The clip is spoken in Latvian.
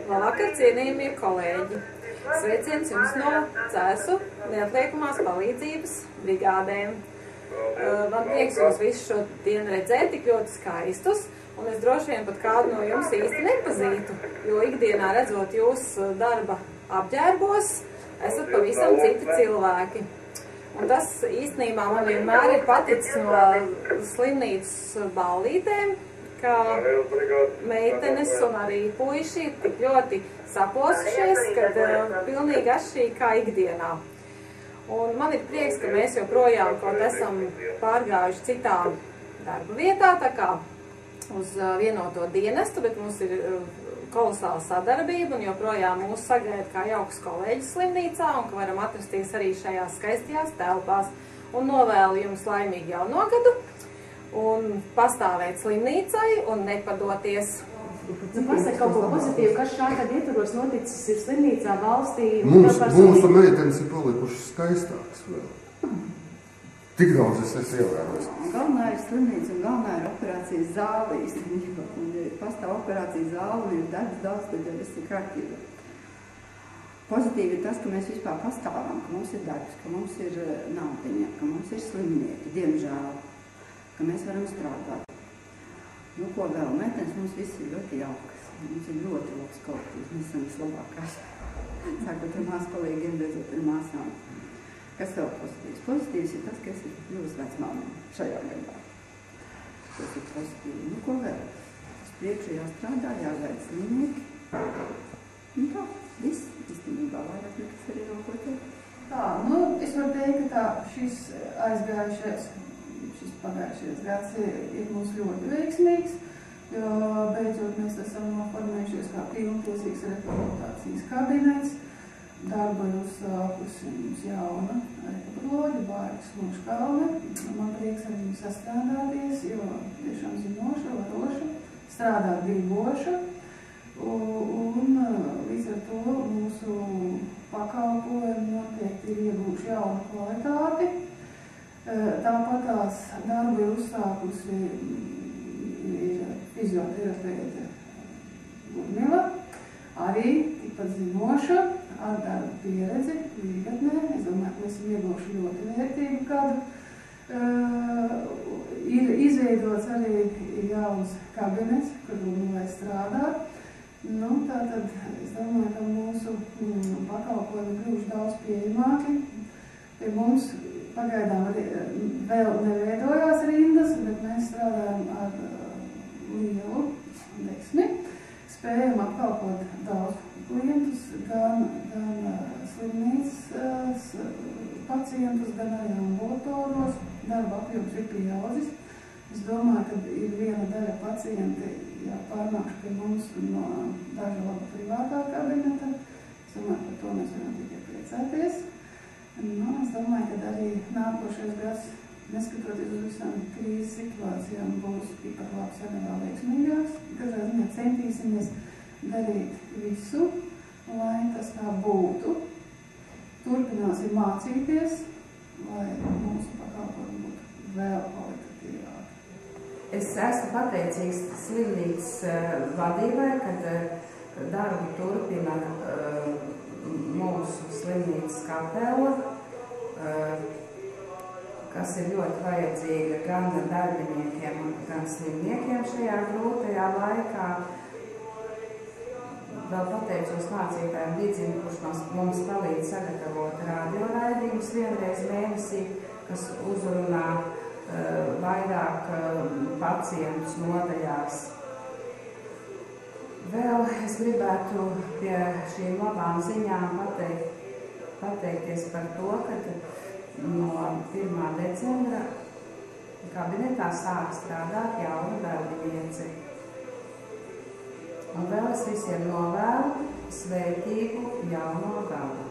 Labvakar, cienījamie kolēģi! Sveiciens jums no Cēsu neatliekamās palīdzības brigādēm. Man prieks jūs visus šodien redzēt tik ļoti skaistus, un es droši vien pat kādu no jums īsti nepazītu, jo ikdienā redzot jūs darba apģērbos, esat pavisam citi cilvēki. Un tas īstenībā man vienmēr ir paticis no slimnīcas ballītēm, kā meitenes un arī puiši tik ļoti saposušies, kad pilnīgi atšķirīgi kā ikdienā. Un man ir prieks, ka mēs joprojām kaut esam pārgājuši citā darba vietā, tā kā uz vienoto dienestu, bet mums ir kolosāla sadarbība un joprojām mūs sagaida kā jauks kolēģis slimnīcā un ka varam atrasties arī šajās skaistajās telpās. Un novēlu jums laimīgu jauno gadu un pastāvēt slimnīcai un nepadoties. Pasaka kaut ko pozitīvu, kas šādi ietvaros noticis ir slimnīcā, valstī? Mūsu meitenes ir palikušas skaistākas vēl. Tik daudz es esmu ievērojis. Galvenā ir slimnīca un galvenā ir operācijas zāle īstenībā. Un pastāv operācijas zāle un ir daudz, tad jau viss ir kārtībā. Pozitīvi ir tas, ka mēs vispār pastāvam, ka mums ir darbs, ka mums ir naudiņa, ka mums ir slimnieki, diemžēl, ka mēs varam strādāt. Nu, ko vēl? Meitenes mums viss ir ļoti jaukas. Mums ir ļoti labs kolektīvs. Mēs esam vislabākās. Sākot ar māskolīgiem, beidzot ar māsām. Kas vēl pozitīvs? Pozitīvs ir tas, ka es esmu kļuvusi vecmāmiņa šajā gadā. Tas ir pozitīvi. Nu, ko vēl? Uz priekšu jāstrādā, jāgaida slimnieki. Nu tā, viss. Īstenībā vairāk nekas arī nav ko teikt. Tā, nu, es varu teikt, ka šis pagājušais gads ir mums ļoti veiksmīgs, jo beidzot mēs esam noformējušies kā pilntiesīgs rehabilitācijas kabinets. Darbu ir uzsākusi mums jauna rehabilitoloģa Baigas Muškalne. Man prieks ar viņu sastrādāties, jo tiešām zinoša, varoša, strādāt griboša. Un līdz ar to mūsu pakalpojumi noteikti ir iegūši jaunu kvalitāti. Tāpatās darbu ir uzsākusi fizioterapeite Ludmila, arī tikpat zinoša, ar darbu pieredzi, līgatnē. Es domāju, ka mēs esam ieguvuši ļoti vērtīgu gadu. Ir izveidots arī jauns kabinets, kur Ludmilai strādā. Nu, tātad es domāju, ka mūsu pakalpojumi kļuvuši daudz pieejamāki. Pie mums pagaidām vēl neveidojās rindas, bet mēs strādājam ar lielu deksmi. Spējam apkalpot daudz klientus, gan slimnīcas pacientus, gan arī ambulatoros. Darba apjoms ir pieaudzis. Es domāju, ka ir viena daļa pacienti pārnākšu pie mums no daža laba privātā kabineta. Es domāju, par to mēs varam tikai priecāties. Nu, es domāju, ka arī nākošais gads, neskatoties uz visām krīzes situācijām, būs tikpat labs arī vēl veiksmīgāks. Katrā ziņā centīsimies darīt visu, lai tas tā būtu. Turpināsim mācīties, lai mūsu pakalpojumi būtu vēl kvalitatīvāki. Es esmu pateicīgs slimnīcas vadībai, kad darbu turpina mūsu slimnīcas kapela, kas ir ļoti vajadzīga gan darbiniekiem, gan slimniekiem šajā grūtajā laikā. Vēl pateicos mācītājiem Didzim, kurš mums palīdz sagatavot radioraidījumus vienreiz mēnesī, kas uzrunā vairāk pacientus nodaļās. Vēl es gribētu pie šīm labām ziņām pateikties par to, ka no 1. decembra kabinetā sāk strādāt jauna darbiniece. Un vēl es visiem novēlu svētīgu jauno gadu.